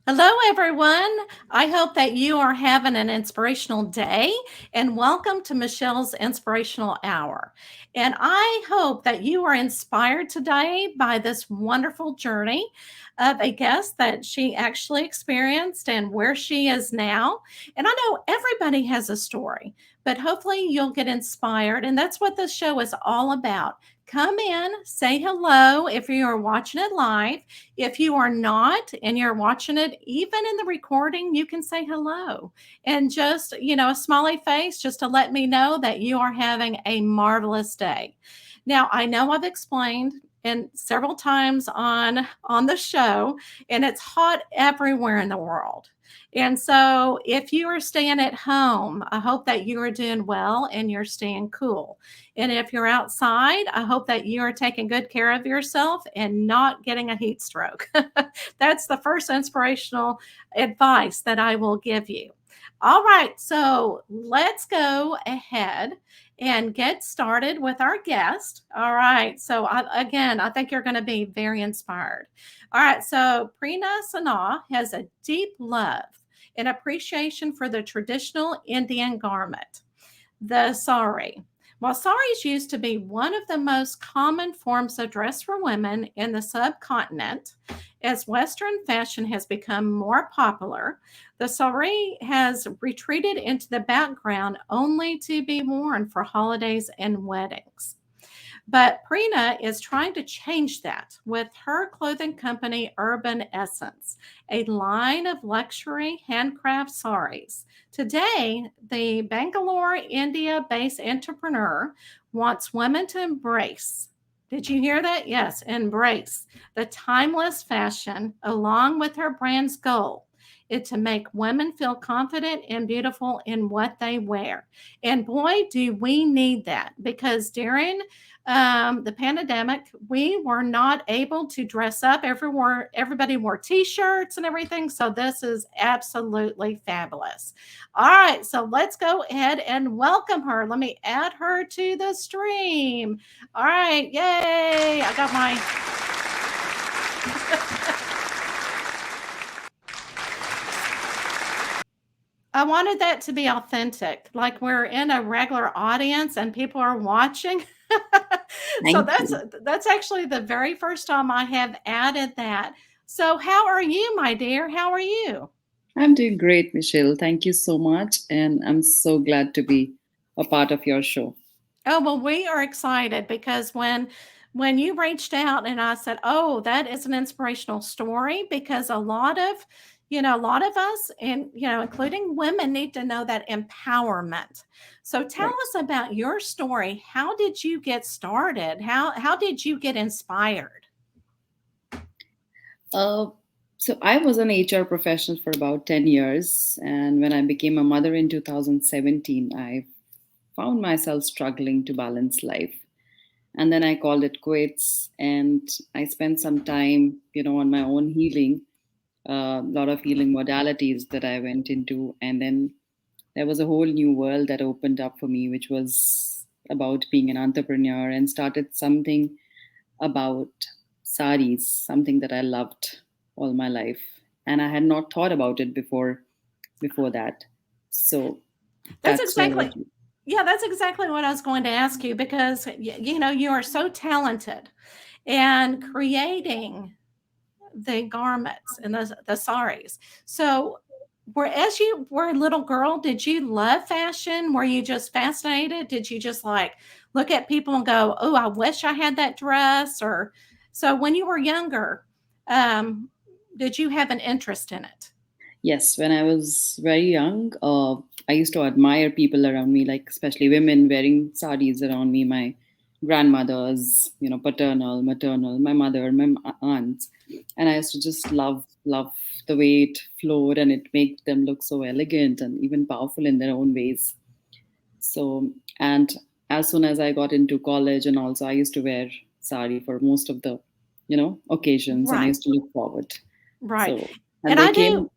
Hello, everyone. I hope that you are having an inspirational day and welcome to Michelle's Inspirational Hour. And I hope that you are inspired today by this wonderful journey of a guest that she actually experienced and where she is now. And I know everybody has a story, but hopefully you'll get inspired. And that's what this show is all about. Come in, say hello if you are watching it live. If you are not and you're watching it, even in the recording, you can say hello and just, a smiley face just to let me know that you are having a marvelous day. Now, I know I've explained and several times on the show, and it's hot everywhere in the world. And so, if you are staying at home, I hope that you are doing well and you're staying cool. And if you're outside, I hope that you are taking good care of yourself and not getting a heat stroke. That's the first inspirational advice that I will give you. All right, so let's go ahead and get started with our guest. All right, so again, I think you're going to be very inspired. All right, so Prerna Sinah has a deep love and appreciation for the traditional Indian garment, the saree. While saris used to be one of the most common forms of dress for women in the subcontinent, as Western fashion has become more popular, the saree has retreated into the background only to be worn for holidays and weddings. But Prina is trying to change that with her clothing company, Urbane Essence, a line of luxury handcraft sarees. Today, the Bangalore, India based entrepreneur wants women to embrace. Did you hear that? Yes, embrace the timeless fashion along with her brand's goal is to make women feel confident and beautiful in what they wear. And boy, do we need that because during the pandemic, we were not able to dress up everywhere. Everybody wore t-shirts and everything. So this is absolutely fabulous. All right, so let's go ahead and welcome her. Let me add her to the stream. All right, yay! I got my I wanted that to be authentic, like we're in a regular audience and people are watching. So Thank you. that's actually the very first time I have added that. So how are you, my dear? How are you? I'm doing great, Michelle. Thank you so much. And I'm so glad to be a part of your show. Oh, well, we are excited because when you reached out and I said, "Oh, that is an inspirational story," because a lot of us and including women need to know that empowerment. So tell Right. us about your story. How did you get started? How did you get inspired? Uh, so I was an HR professional for about 10 years. And when I became a mother in 2017, I found myself struggling to balance life. And then I called it quits and I spent some time, on my own healing, a lot of healing modalities that I went into. And then there was a whole new world that opened up for me, which was about being an entrepreneur and started something about saris, something that I loved all my life. And I had not thought about it before that. So That's that's where I exactly Yeah, that's exactly what I was going to ask you because you are so talented and creating the garments and the saris. So, as you were a little girl, did you love fashion? Were you just fascinated? Did you just like look at people and go, "Oh, I wish I had that dress"? Or so when you were younger, um, did you have an interest in it? Yes, when I was very young, I used to admire people around me, like especially women wearing saris around me, my grandmothers, paternal, maternal, my mother, my aunts. And I used to just love the way it flowed and it made them look so elegant and even powerful in their own ways. So, and as soon as I got into college and also I used to wear sari for most of the, occasions and I Right, used to look forward. right. So, and And there I do came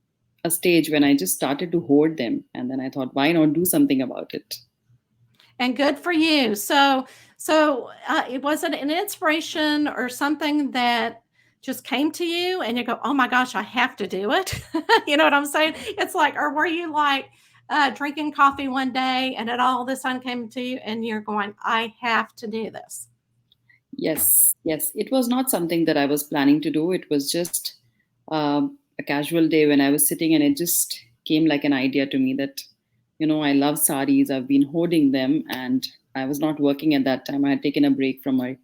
a stage when I just started to hoard them. And then I thought, why not do something about it? And good for you. So, it was it an inspiration or something that just came to you and you go, oh my gosh, I have to do it? You know what I'm saying? It's like, or were you like drinking coffee one day and it all of a sudden came to you and you're going, I have to do this? Yes, yes. It was not something that I was planning to do. It was just a casual day when I was sitting, and it just came like an idea to me that, I love saris. I've been hoarding them, and I was not working at that time. I had taken a break from my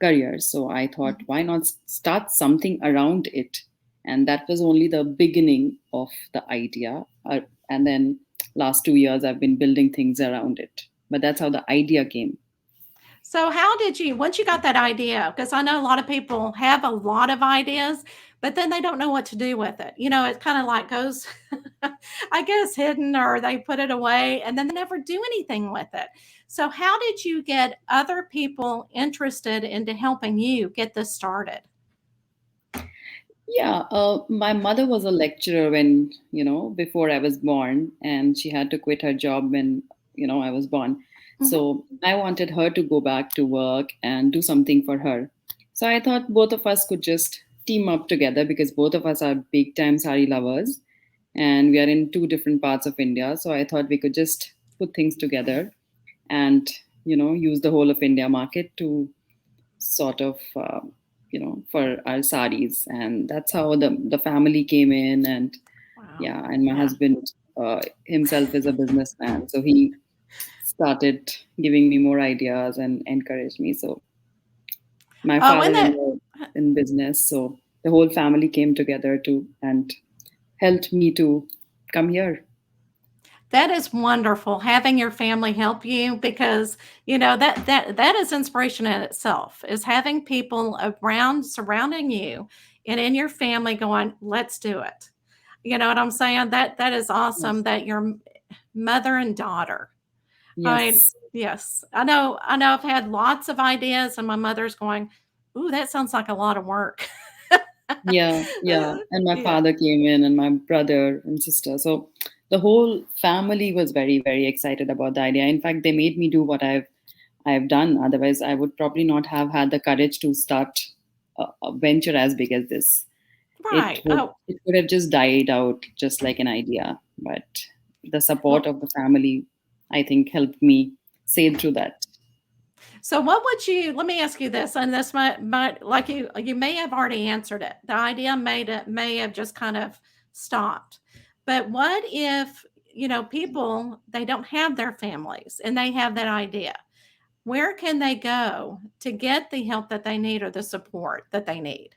career. So I thought, Mhm. why not start something around it? And that was only the beginning of the idea. And then last 2 years, I've been building things around it. But that's how the idea came. So, how did you, once you got that idea? Because I know a lot of people have a lot of ideas, but then they don't know what to do with it. You know, it kind of like goes, I guess, hidden or they put it away and then they never do anything with it. So, how did you get other people interested into helping you get this started? Yeah, my mother was a lecturer when, before I was born, and she had to quit her job when, I was born. Mhm. So I wanted her to go back to work and do something for her. So I thought both of us could just team up together because both of us are big time sari lovers and we are in two different parts of India. So I thought we could just put things together and, use the whole of India market to sort of for our saris, and that's how the family came in. And Wow. yeah, and my Yeah. husband himself is a businessman, so he started giving me more ideas and encouraged me. So my Oh, and that father-in-law in business, so the whole family came together to and helped me to come here. that is wonderful having your family help you because that is inspiration in itself is having people around surrounding you and in your family going, let's do it. You know what I'm saying? That is awesome Yes. that your mother and daughter. I Yes. yes. I know I've had lots of ideas and my mother's going, ooh, that sounds like a lot of work. Yeah, yeah. And my Yeah. father came in, and my brother and sister. So the whole family was very, very excited about the idea. In fact, they made me do what I've done. Otherwise, I would probably not have had the courage to start a venture as big as this. It Right. would Oh, it would have just died out just like an idea. But the support well, of the family, I think, helped me sail through that. so what would you, let me ask you this, and this might like you may have already answered it. The idea may have just kind of stopped. But what if, people they don't have their families and they have that idea? Where can they go to get the help that they need or the support that they need?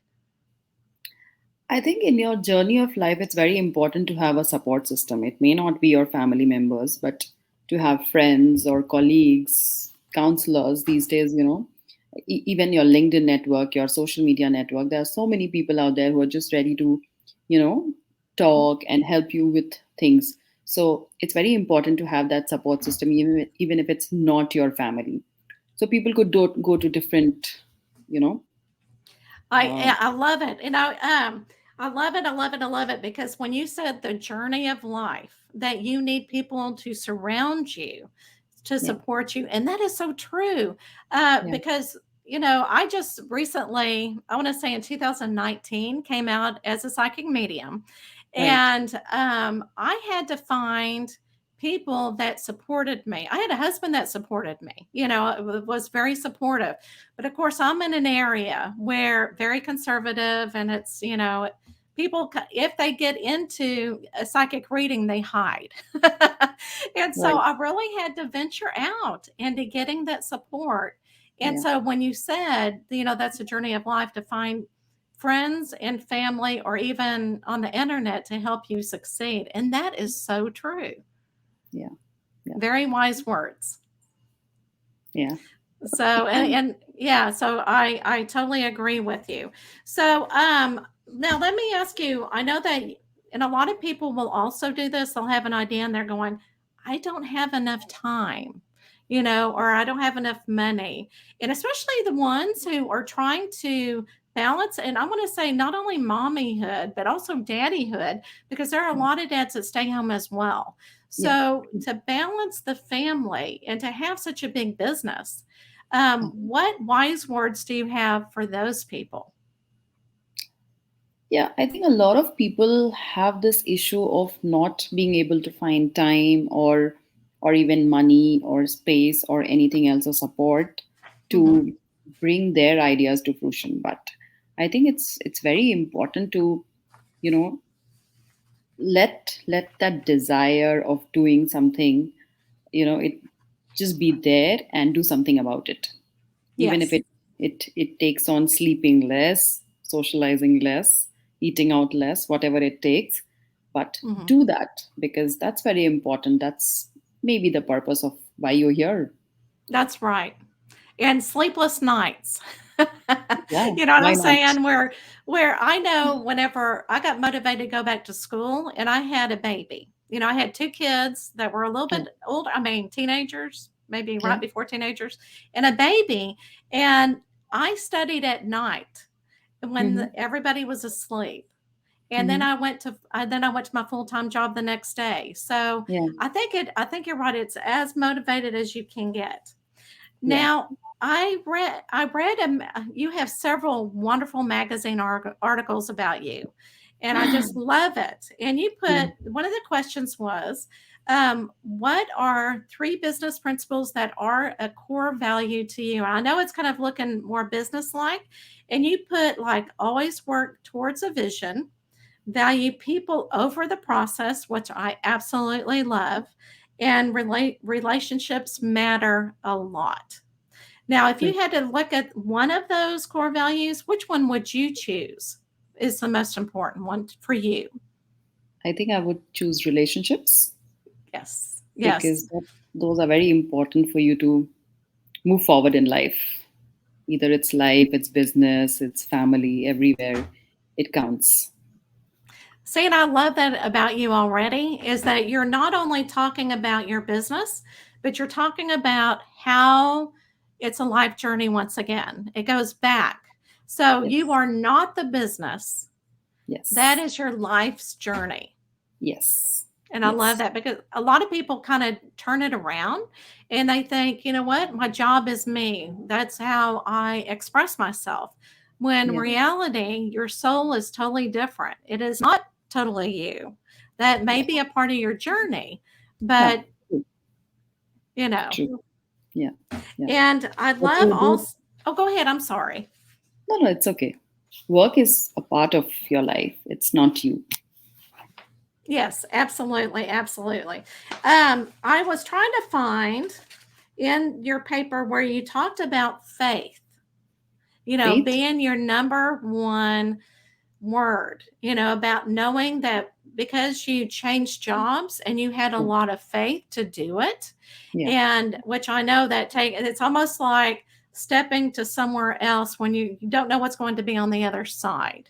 I think in your journey of life, it's very important to have a support system. It may not be your family members, but to have friends or colleagues, counselors these days, even your LinkedIn network, your social media network. There are so many people out there who are just ready to, you know, talk and help you with things. So it's very important to have that support system, even if it's not your family. So people could go to different, you know, uh, I love it. I love it. I love it. I love it because when you said the journey of life, that you need people to surround you to yeah, support you, and that is so true. yeah, Because I just recently, I want to say in 2019, came out as a psychic medium, right, and I had to find people that supported me. I had a husband that supported me. Was very supportive, but of course, I'm in an area where very conservative, and it's people if they get into a psychic reading, they hide. And so right, I really had to venture out into getting that support. And yeah. so when you said, that's a journey of life to find friends and family or even on the internet to help you succeed. And that is so true. Yeah, yeah, Very wise words. yeah. So and yeah, so I totally agree with you. So now let me ask you, I know that and a lot of people will also do this. They'll have an idea and they're going, I don't have enough time, or I don't have enough money. And especially the ones who are trying to balance, and I want to say not only mommyhood, but also daddyhood, because there are a Yeah, lot of dads that stay home as well. yeah. So to balance the family and to have such a big business, Uh, what wise words do you have for those people? Yeah, I think a lot of people have this issue of not being able to find time or even money or space or anything else or support Hmm. to bring their ideas to fruition. But I think it's very important to, you know, let that desire of doing something, it just be there and do something about it, even if Yes. it takes on sleeping less, socializing less, eating out less, whatever it takes. But Hmm. do that, because that's very important. That's maybe the purpose of why you're here. That's right. And sleepless nights. Yeah, You know what why I'm not? saying? Where I know whenever I got motivated to go back to school and I had a baby. You know, I had two kids that were a little Yeah, bit older, I mean teenagers, maybe yeah. right before teenagers, and a baby. And I studied at night when Mm-hmm. everybody was asleep. And then Mm-hmm. I went to my full-time job the next day. So Yeah, I think you're right. It's as motivated as you can get. yeah. Now, I read you have several wonderful magazine articles about you, and I just love it. And you Yeah. put one of the questions was, what are three business principles that are a core value to you? I know it's kind of looking more business like, and you put like always work towards a vision, value people over the process, which I absolutely love, and relationships matter a lot. Now, if Right. you had to look at one of those core values, which one would you choose is the most important one for you? I think I would choose relationships, Yes. because Yes. those are very important for you to move forward in life. Either it's life, it's business, it's family, everywhere it counts. See, and I love that about you already is that you're not only talking about your business, but you're talking about how it's a life journey once again. It goes back. So you Yes, are not the business, that yes, is your life's journey. yes, And I love yes, that because a lot of people kind of turn it around and they think, you know what, my job is me. That's how I express myself. When in yeah, reality, your soul is totally different. It is not totally you. That may yeah, be a part of your journey, yeah. but True, you know, true. Yeah, yeah. and I What love you do? also, oh, go ahead. I'm sorry. No, no, it's okay. Work is a part of your life. It's not you. Yes, absolutely. Absolutely. I was trying to find in your paper where you talked about faith, you know, Faith? being your number one word, you know, about knowing that because you changed jobs and you had a Yeah, lot of faith to do it. yeah, And which I know that it's almost like stepping to somewhere else when you don't know what's going to be on the other side.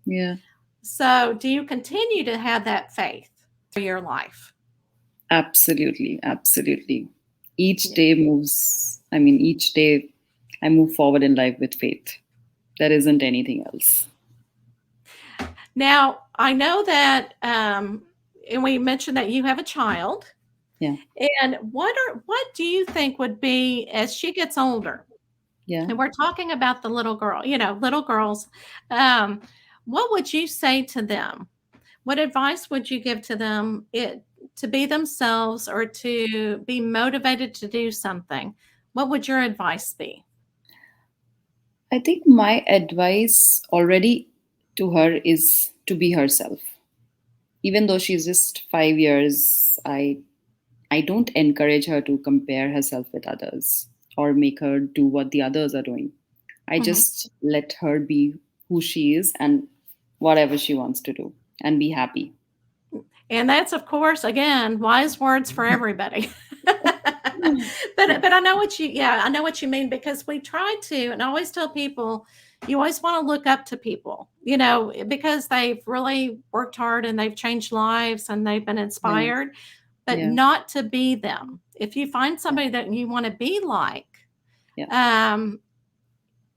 yeah. So, do you continue to have that faith through your life? Absolutely, absolutely. Each Yeah. day moves, I mean, each day I move forward in life with faith. There isn't anything else. Now, I know that, and we mentioned that you have a child. Yeah, And what do you think would be as she gets older? yeah. And we're talking about the little girl, you know, little girls. Um, what would you say to them? What advice would you give to them to be themselves or to be motivated to do something? What would your advice be? I think my advice already to her is to be herself. Even though she's just 5 years, I don't encourage her to compare herself with others or make her do what the others are doing. I Mhm. just let her be who she is and whatever she wants to do and be happy. And that's, of course, again, wise words for everybody. Yeah, But I know what you yeah, I know what you mean because we try to, and I always tell people, you always want to look up to people, you know, because they've really worked hard and they've changed lives and they've been yeah, inspired, but yeah, not to be them. If you find yeah, somebody that you want to be like, yeah, um,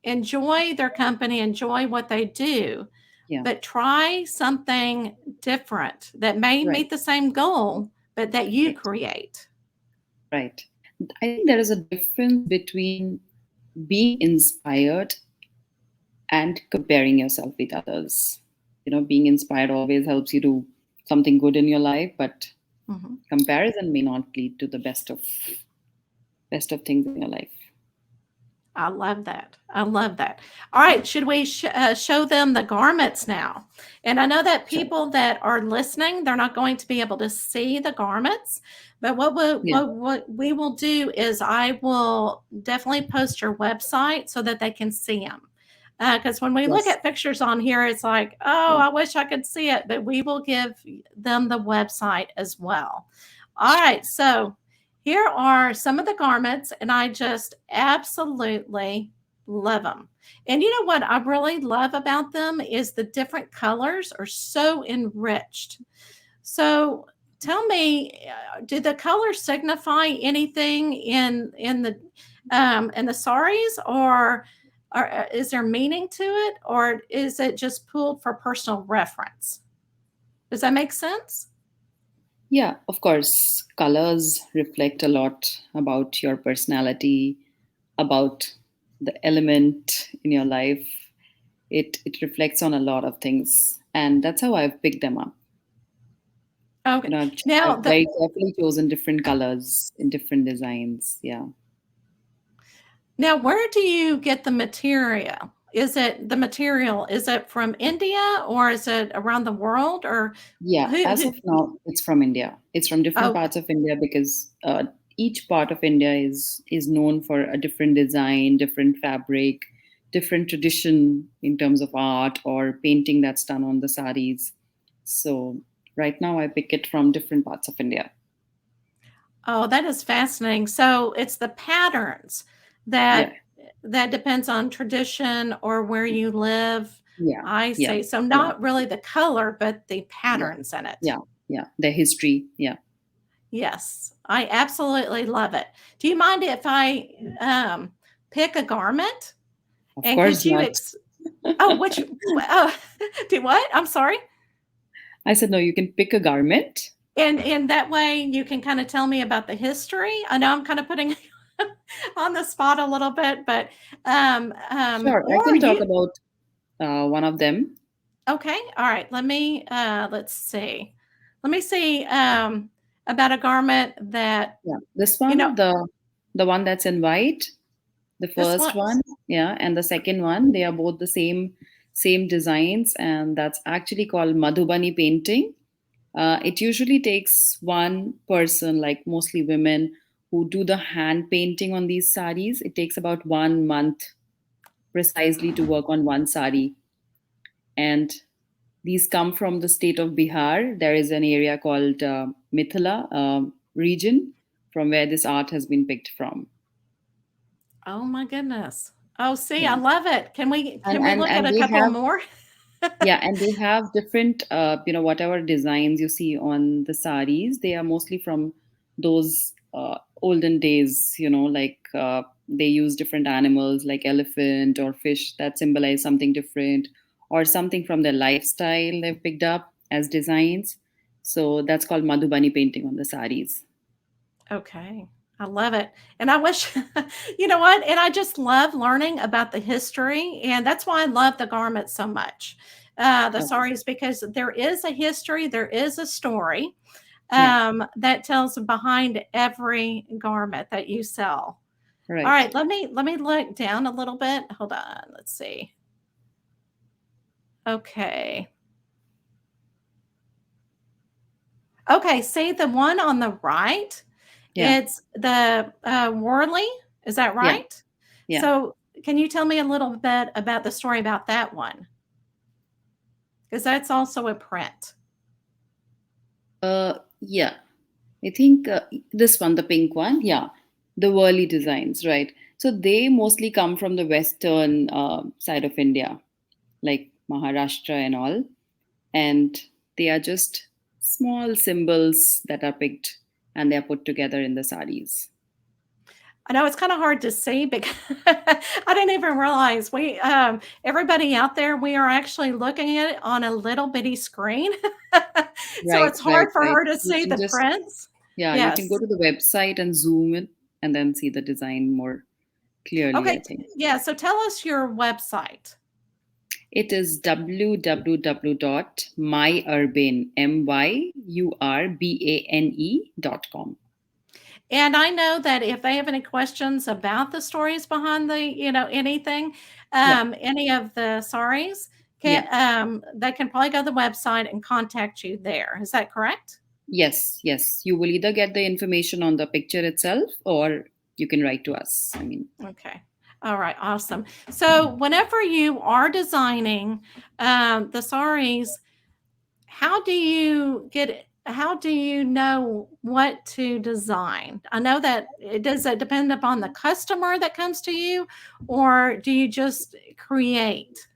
enjoy their company, enjoy what they do, yeah. but try something different that may Right, meet the same goal, but that you right, create. right. I think there is a difference between being inspired and comparing yourself with others. being inspired always helps you do something good in your life, but Mhm. comparison may not lead to the best of things in your life. I love that. I love that. All right, should we show them the garments now? And I know that Sure. people that are listening, they're not going to be able to see the garments, but Yeah. what we will do is I will definitely post your website so that they can see them. Because when we look Yes. at pictures on here, it's like, oh, Yeah. I wish I could see it, but we will give them the website as well. All right, so here are some of the garments, and I just absolutely love them. And you know what I really love about them is the different colors are so enriched. So tell me, do the colors signify anything in the saris, or is there meaning to it, or is it just pulled for personal reference? Does that make sense? Yeah, of course, colors reflect a lot about your personality, about the element in your life. It reflects on a lot of things, and that's how I've picked them up. Okay. I've Now I've the very carefully chosen different colors in different designs. Yeah. Now, where do you get the material? Is it from India, or is it around the world, or Yeah, as who of now, it's from India. It's from different oh, parts of India because each part of India is known for a different design, different fabric, different tradition in terms of art or painting that's done on the saris. So right now, I pick it from different parts of India. oh, that is fascinating. So it's the patterns Yeah, that depends on tradition or where you live. yeah, I yeah, see. So yeah, not really the color, but the yeah, patterns in it. yeah, yeah. The history. Yeah, Yes, I absolutely love it. Do you mind if I pick a garment? of And could course you not. ex Oh, which oh, do what? I'm sorry? I said no. You can pick a garment. And that way you can kinda tell me about the history? I know I'm kinda putting you on the spot a little bit, but, Sure, I or can talk you about one of them. okay, alright, let's see. Let me see, about a garment that, Yeah, this you know, one, the one that's in white, the this first one. one, yeah, and the second one, they are both the same designs, and that's actually called Madhubani painting. It usually takes one person, like mostly women, who do the hand painting on these saris. It takes about 1 month precisely to work on one sari, and these come from the state of Bihar. There is an area called Mithila region from where this art has been picked from. Oh my goodness. Oh, see, I Yeah, love it. and Can we and look at and a they couple have more? yeah, and they have different whatever designs you see on the saris. They are mostly from those olden days. Like they use different animals like elephant or fish that symbolize something different, or something from their lifestyle they've picked up as designs. So that's called Madhubani painting on the saris. Okay. I love it. And I wish, you know what? And I just love learning about the history. And that's why I love the garments so much. The Okay. saris, because there is a history, there is a story Yeah. that tells behind every garment that you sell. All Right. right, let me look down a little bit. Hold on. Let's see. Okay. Okay, see the one on the right? Yeah. It's the, Worley, is that Yeah. right? Yeah. So, can you tell me a little bit about the story about that one? Because that's also a print. Yeah. I think this one, the pink one, yeah, the whirly designs, right? So they mostly come from the western side of India, like Maharashtra and all, and they are just small symbols that are picked and they are put together in the saris. I know it's kinda hard to see because I didn't even realize everybody out there, we are actually looking at it on a little bitty screen. So, Right, it's right, hard for right. her to You see can the just, prints. yeah, you can go Yes. to the website and zoom in and then see the design more clearly, Okay, I think. yeah, so tell us your website. It is www.myurbane, myurbane.com. And I know that if they have any questions about the stories behind the, anything, Yeah, any of the sarees, yeah. they can probably go to the website and contact you there. Is that correct? Yes, yes. You will either get the information on the picture itself or you can write to us. I mean, Okay. All right. Awesome. So whenever you are designing the sarees, how do you know what to design? I know that it depend upon the customer that comes to you, or do you just create?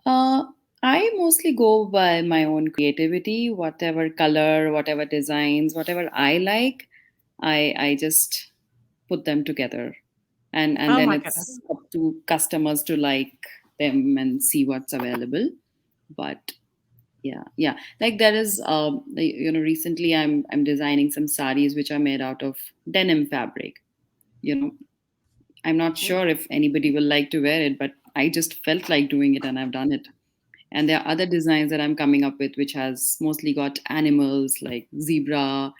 uh, I mostly go by my own creativity, whatever color, whatever designs, whatever I like, I just put them together. And Oh then my it's goodness. up to customers to like them and see what's available. But yeah, like there is recently I'm designing some sarees which are made out of denim fabric. you know I'm not sure if anybody will like to wear it, but I just felt like doing it and I've done it. And there are other designs that I'm coming up with which has mostly got animals like zebra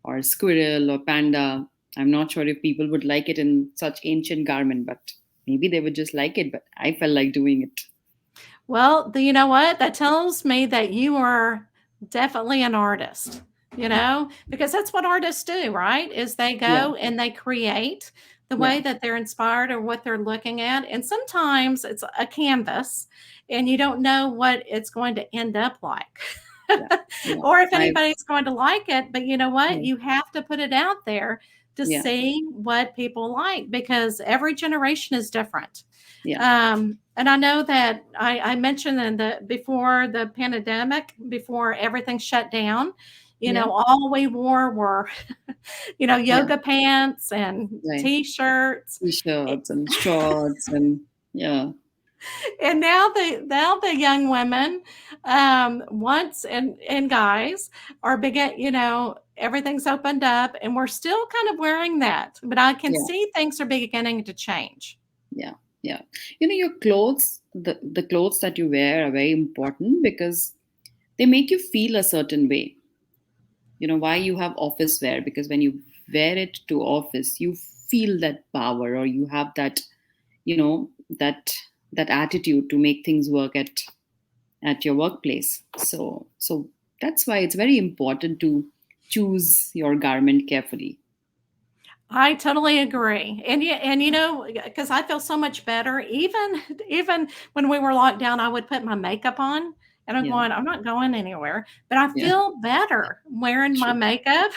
or squirrel or panda. I'm not sure if people would like it in such ancient garment, but maybe they would just like it, but I felt like doing it. Well, you know what? That tells me that you are definitely an artist, because that's what artists do, right? Is they Yeah, go and they create the yeah, way that they're inspired or what they're looking at. And sometimes it's a canvas and you don't know what it's going to end up like. yeah, yeah. Or if I anybody's going to like it, but you know what? yeah, You have to put it out there to yeah, see what people like because every generation is different. yeah, And I know that I mentioned in the before the pandemic, before everything shut down, yeah, all we wore were, yeah. yoga pants and Right. t-shirts. T-shirts and shorts and yeah, And now the young women, once and guys are begin, everything's opened up and we're still kind of wearing that, but I can yeah, see things are beginning to change. yeah, yeah. Your clothes, the clothes that you wear are very important because they make you feel a certain way. Why you have office wear? Because when you wear it to office, you feel that power, or you have that, that attitude to make things work at your workplace. So that's why it's very important to choose your garment carefully. I totally agree. And because I feel so much better, even when we were locked down, I would put my makeup on and I'm Yeah, going, I'm not going anywhere, but I yeah, feel better wearing my true. makeup.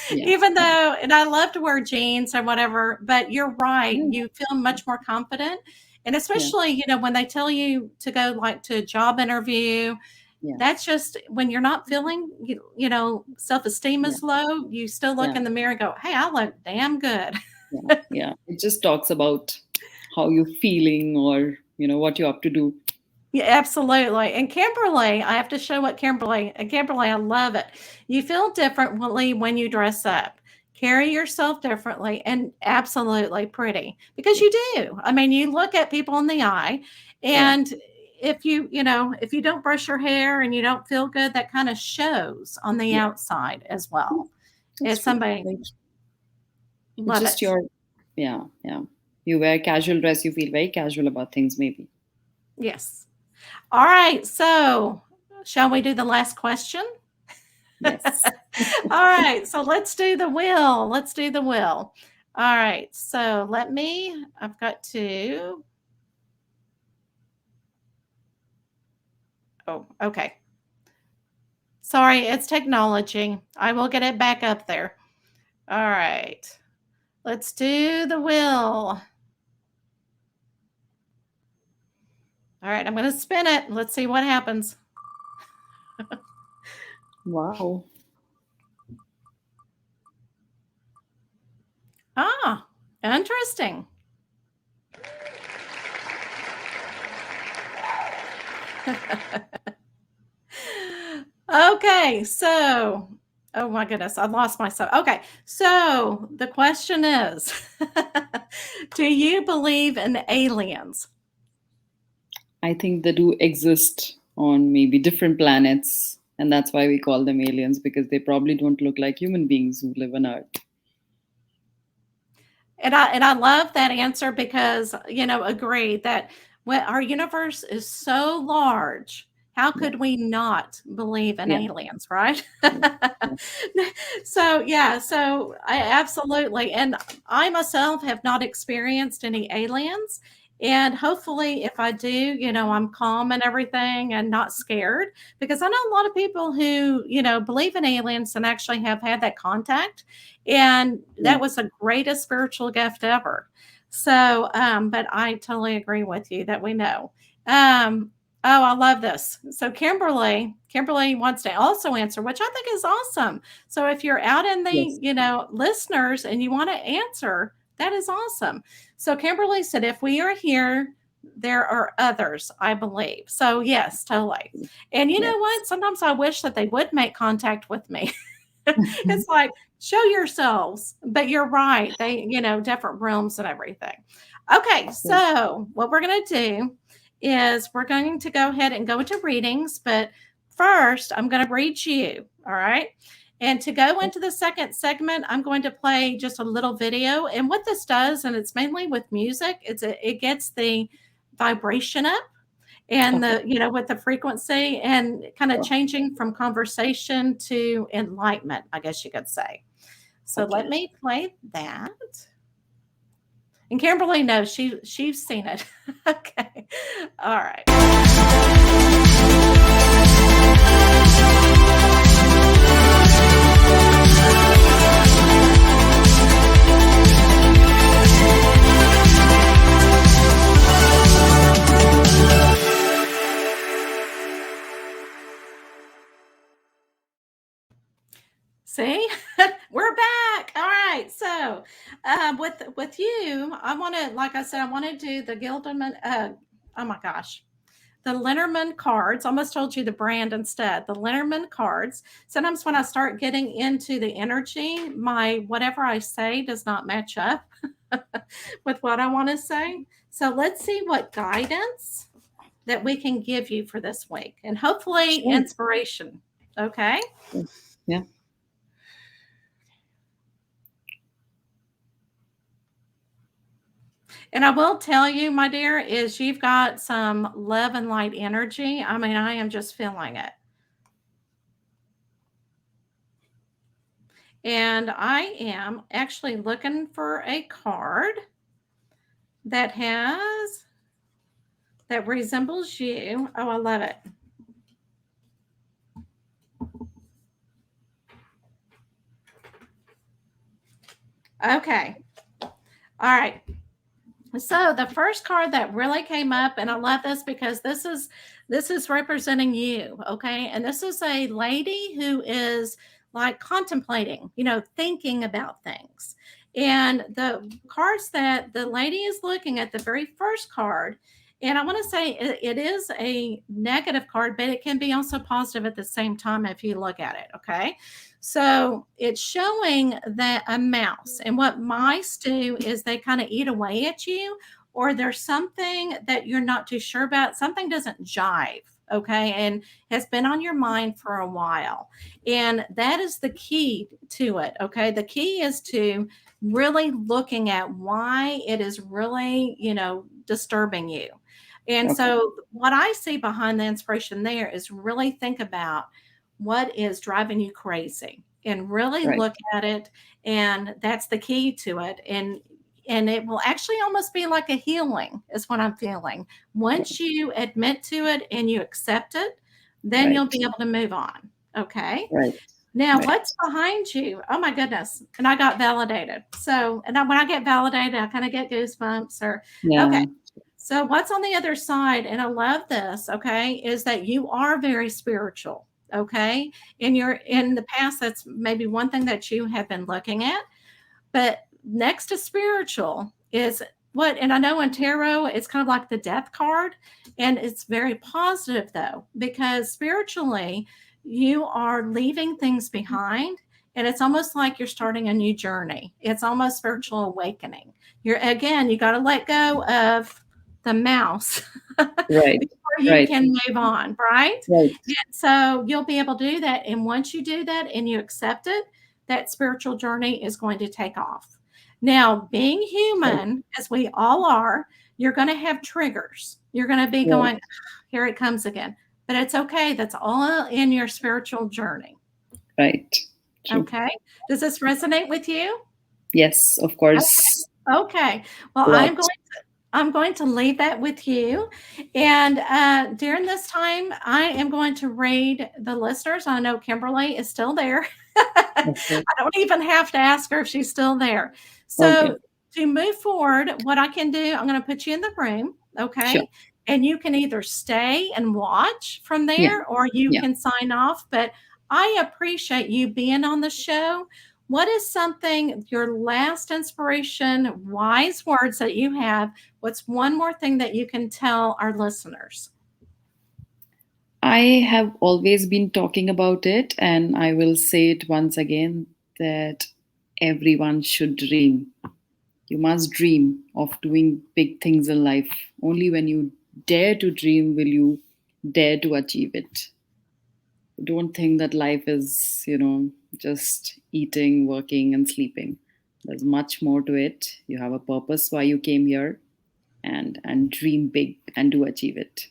Yeah, Even yeah, though, and I love to wear jeans or whatever, but you're right. yeah, You feel much more confident. And yeah, especially, when they tell you to go like to a job interview, yeah, that's just when you're not feeling, self-esteem yeah, is low, you still look yeah, in the mirror and go, "Hey, I look damn good." yeah, yeah. It just talks about how you're feeling, or what you're up to do. Yeah, absolutely. And Kimberly, I have to show what Kimberly, I love it. You feel differently when you dress up. Carry yourself differently and absolutely pretty because Yeah, you do. I mean, you look at people in the eye yeah, and if you don't brush your hair and you don't feel good, that kind of shows on the yeah. outside as Yeah, well. that's It's true. somebody Like, it's love just it. your, yeah, yeah. You wear casual dress, you feel very casual about things, maybe. Yes. All right. So, shall we do the last question? All Yes. right. So, let's do the will. Let's do the will. All right. So, I've got to, oh, okay. Sorry, it's technology. I will get it back up there. All right. Let's do the will. All right. I'm going to spin it. Let's see what happens. Wow. Ah, interesting. Okay, so oh my goodness, I lost myself. Okay, so the question is, do you believe in aliens? I think they do exist on maybe different planets, and that's why we call them aliens, because they probably don't look like human beings who live on Earth. And I love that answer because, agree that when our universe is so large, how Yeah, could we not believe in yeah, aliens, right? yeah, yeah. So, yeah, so I absolutely, and I myself have not experienced any aliens. And hopefully, if I do, I'm calm and everything and not scared because I know a lot of people who, believe in aliens and actually have had that contact. And that Yeah. was the greatest spiritual gift ever. So, but I totally agree with you that we know. Um, oh, I love this. So Kimberly wants to also answer, which I think is awesome. So if you're out in the, Yes. listeners and you want to answer, that is awesome. So Kimberly said, if we are here, there are others, I believe. So yes, totally. And you know Yes. what? Sometimes I wish that they would make contact with me. It's like, show yourselves. But you're right. They, different realms and everything. Okay. Yeah. So, what we're going to do is we're going to go ahead and go into readings. But first, I'm going to read you. All right. And to go into the second segment, I'm going to play just a little video. And what this does, and it's mainly with music, it gets the vibration up and Okay. with the frequency and kind of Sure. changing from conversation to enlightenment, I guess you could say. So let Okay. me play that. And Kimberly knows she's seen it. Okay. All right. See, we're back. All right. So, with you, I want to, like I said, I want to do the Gilderman. Oh my gosh, the Lenormand cards. Almost told you the brand instead. The Lenormand cards. Sometimes when I start getting into the energy, my whatever I say does not match up with what I want to say. So let's see what guidance that we can give you for this week, and hopefully Sure. inspiration. Okay. Sure. Yeah. And I will tell you, my dear, is you've got some love and light energy. I mean, I am just feeling it. And I am actually looking for a card that that resembles you. Oh, I love it. Okay. All right. So the first card that really came up, and I love this because this is representing you, okay? And this is a lady who is like contemplating, thinking about things. And the cards that the lady is looking at, the very first card, and I want to say it is a negative card, but it can be also positive at the same time if you look at it, okay? So it's showing that a mouse, and what mice do is they kind of eat away at you, or there's something that you're not too sure about, something doesn't jive, okay, and has been on your mind for a while. And that is the key to it, okay? The key is to really looking at why it is really, disturbing you. And Okay. so, what I see behind the inspiration there is really think about what is driving you crazy and really Right. look at it. And that's the key to it. And it will actually almost be like a healing, is what I'm feeling. Once Right. you admit to it and you accept it, then you'll Right. be able to move on. Okay. Right. Now, Right. what's behind you? Oh my goodness. And I got validated. So, when I get validated, I kind of get goosebumps or, okay. Yeah. So, what's on the other side, and I love this, okay, is that you are very spiritual, okay? And you're in the past, that's maybe one thing that you have been looking at. But next to spiritual is what, and I know in tarot, it's kind of like the death card, and it's very positive though, because spiritually, you are leaving things behind. And it's almost like you're starting a new journey. It's almost spiritual awakening. You're again, you got to let go of the mouse Right. before you Right. can move on, right? Right. And so you'll be able to do that. And once you do that and you accept it, that spiritual journey is going to take off. Now, being Right. human, as we all are, you're going to have triggers. You're going to be Right. going, here it comes again. But it's okay. That's all in your spiritual journey. Right. True. Okay. Does this resonate with you? Yes, of course. Okay. Well, A lot. I'm going to leave that with you. And during this time, I am going to read the listeners. I know Kimberly is still there. Okay. I don't even have to ask her if she's still there. Okay. So to move forward, what I can do, I'm going to put you in the room. Sure. Okay. And you can either stay and watch from Yeah. there or you Yeah. can sign off. But I appreciate you being on the show. What is something, your last inspiration, wise words that you have? What's one more thing that you can tell our listeners? I have always been talking about it, and I will say it once again that everyone should dream. You must dream of doing big things in life. Only when you dare to dream will you dare to achieve it. Don't think that life is, just eating, working, and sleeping. There's much more to it. You have a purpose why you came here, and dream big and do achieve it.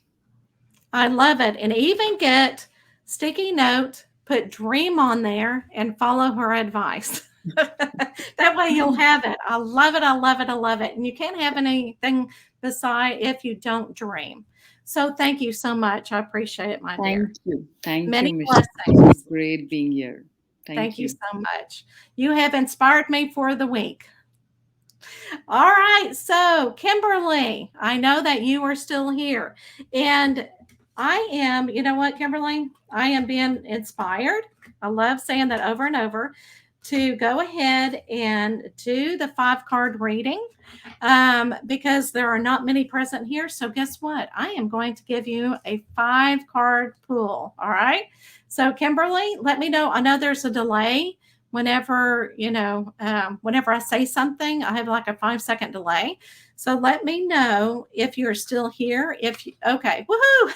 I love it. And even get sticky note, put dream on there and follow her advice. That way you'll have it. I love it. I love it. I love it. And you can't have anything beside if you don't dream. So thank you so much. I appreciate it, my dear. Thank you. Thank you, Many Michelle. It was blessings. great being here. Thank Thank you you. so much. You have inspired me for the week. All right. So, Kimberly, I know that you are still here. And I am, you know what, Kimberly? I am being inspired. I love saying that over and over to go ahead and do the 5 card reading because there are not many present here. So, guess what? I am going to give you a 5 card pool. All right. So, Kimberly, let me know. I know there's a delay whenever whenever I say something. I have like a 5 second delay, so let me know if you're still here. If you, okay, woohoo.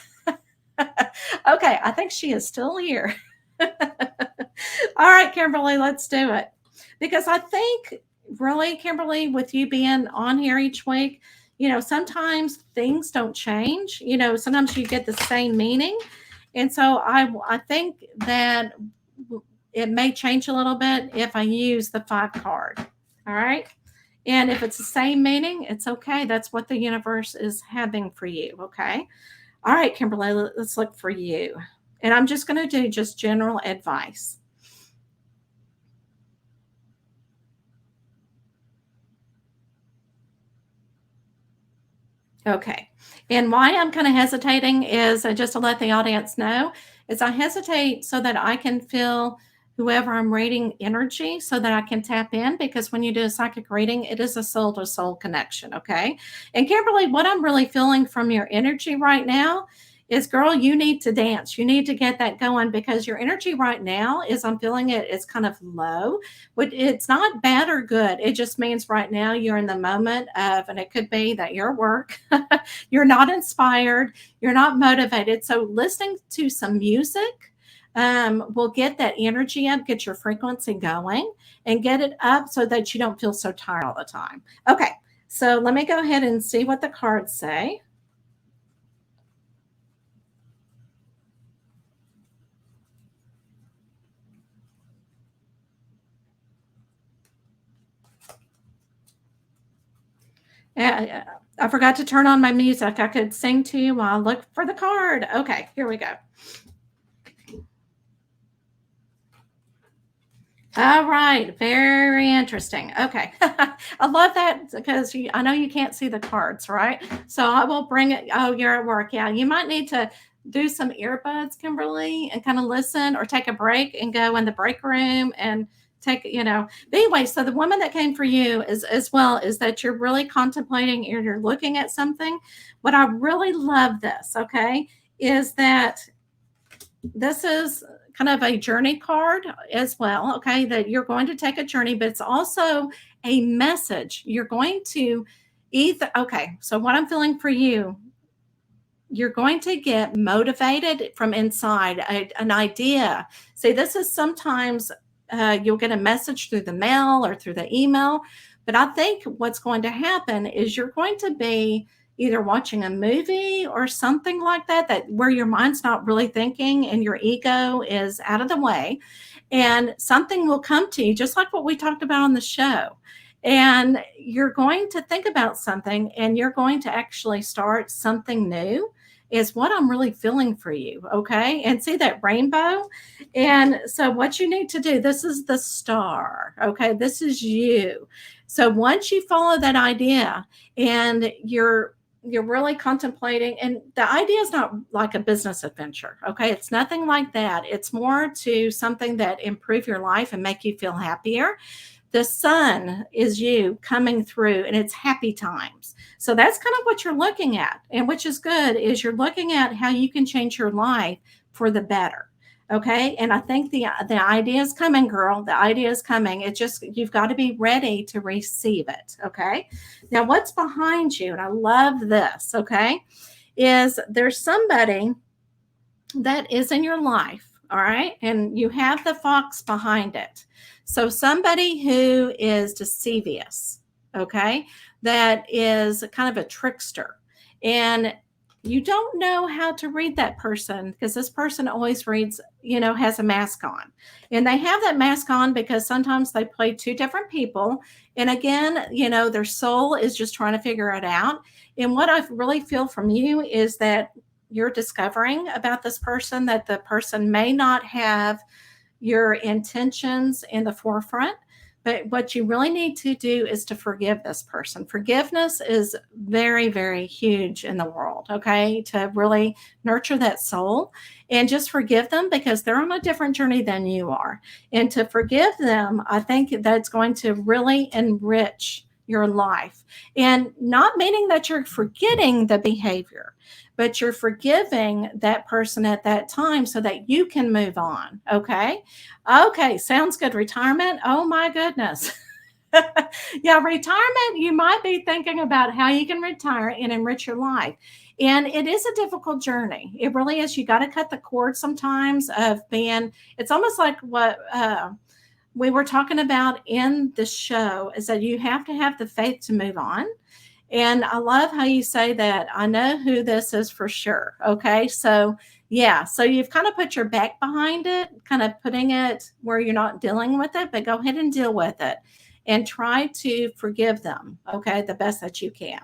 Okay, I think she is still here. All right, Kimberly, let's do it, because I think really, Kimberly, with you being on here each week, sometimes things don't change. Sometimes you get the same meaning, and so I think that it may change a little bit if I use the 5 card. All right. And if it's the same meaning, it's okay. That's what the universe is having for you. Okay. All right, Kimberly, let's look for you. And I'm just going to do just general advice. Okay. And why I'm kind of hesitating is just to let the audience know is I hesitate so that I can feel whoever I'm reading energy so that I can tap in, because when you do a psychic reading, it is a soul to soul connection. Okay. And Kimberly, what I'm really feeling from your energy right now is, girl, you need to dance. You need to get that going, because your energy right now is, I'm feeling it is kind of low. But it's not bad or good. It just means right now you're in the moment of, and it could be that your work, you're not inspired, you're not motivated. So listening to some music will get that energy up, get your frequency going, and get it up so that you don't feel so tired all the time. Okay, so let me go ahead and see what the cards say. I forgot to turn on my music. I could sing to you while I look for the card. Okay, here we go. All right, very interesting. Okay, I love that because I know you can't see the cards, right? So I will bring it. Oh, you're at work. Yeah, you might need to do some earbuds, Kimberly, and kind of listen or take a break and go in the break room and But anyway, so the woman that came for you is as well is that you're really contemplating or you're looking at something. What I really love this, okay, is that this is kind of a journey card as well, okay, that you're going to take a journey, but it's also a message. You're going to Either, okay, so what I'm feeling for you, you're going to get motivated from inside, an idea. See, this is sometimes you'll get a message through the mail or through the email, but I think what's going to happen is you're going to be either watching a movie or something like that, that where your mind's not really thinking and your ego is out of the way, and something will come to you, just like what we talked about on the show. And you're going to think about something and you're going to actually start something new, is what I'm really feeling for you. Okay. And see that rainbow. And so, what you need to do, this is the star. Okay. This is you. So, once you follow that idea and you're really contemplating, and the idea is not like a business adventure. Okay, it's nothing like that. It's more to something that improve your life and make you feel happier. The sun is you coming through and it's happy times. So that's kind of what you're looking at. And which is good, is you're looking at how you can change your life for the better. Okay. And I think the idea is coming, girl. The idea is coming. It just, you've got to be ready to receive it. Okay. Now what's behind you? And I love this. Okay. Is there's somebody that is in your life, all right? And you have the fox behind it. So somebody who is deceivious, okay? That is kind of a trickster. And you don't know how to read that person, because this person always reads, has a mask on. And they have that mask on because sometimes they play two different people. And again, their soul is just trying to figure it out. And what I really feel from you is that you're discovering about this person, that the person may not have your intentions in the forefront. But what you really need to do is to forgive this person. Forgiveness is very, very huge in the world, okay? To really nurture that soul, and just forgive them because they're on a different journey than you are. And to forgive them, I think that's going to really enrich your life. And not meaning that you're forgetting the behavior, but you're forgiving that person at that time so that you can move on, okay? Okay, sounds good. Retirement. Oh my goodness. Yeah, retirement, you might be thinking about how you can retire and enrich your life. And it is a difficult journey. It really is. You got to cut the cord sometimes of being, it's almost like what we were talking about in the show, is that you have to have the faith to move on. And I love how you say that. I know who this is for sure. Okay. So, yeah. So you've kind of put your back behind it, kind of putting it where you're not dealing with it, but go ahead and deal with it and try to forgive them. Okay. The best that you can.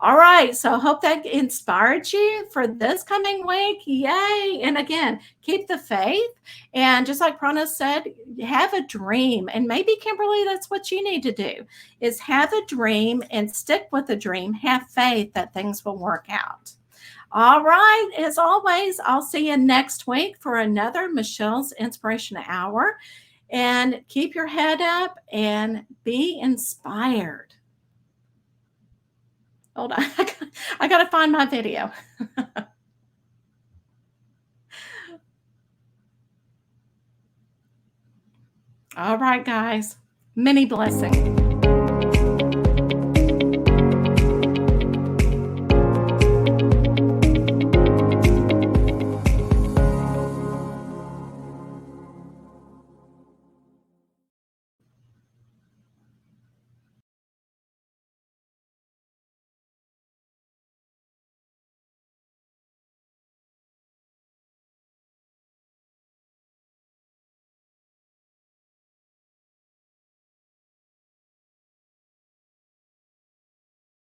All right. So I hope that inspired you for this coming week. Yay. And again, keep the faith. And just like Prana said, have a dream. And maybe, Kimberly, that's what you need to do, is have a dream and stick with the dream. Have faith that things will work out. All right. As always, I'll see you next week for another Michelle's Inspiration Hour. And keep your head up and be inspired. Hold on. I got to find my video. All right, guys. Many blessings.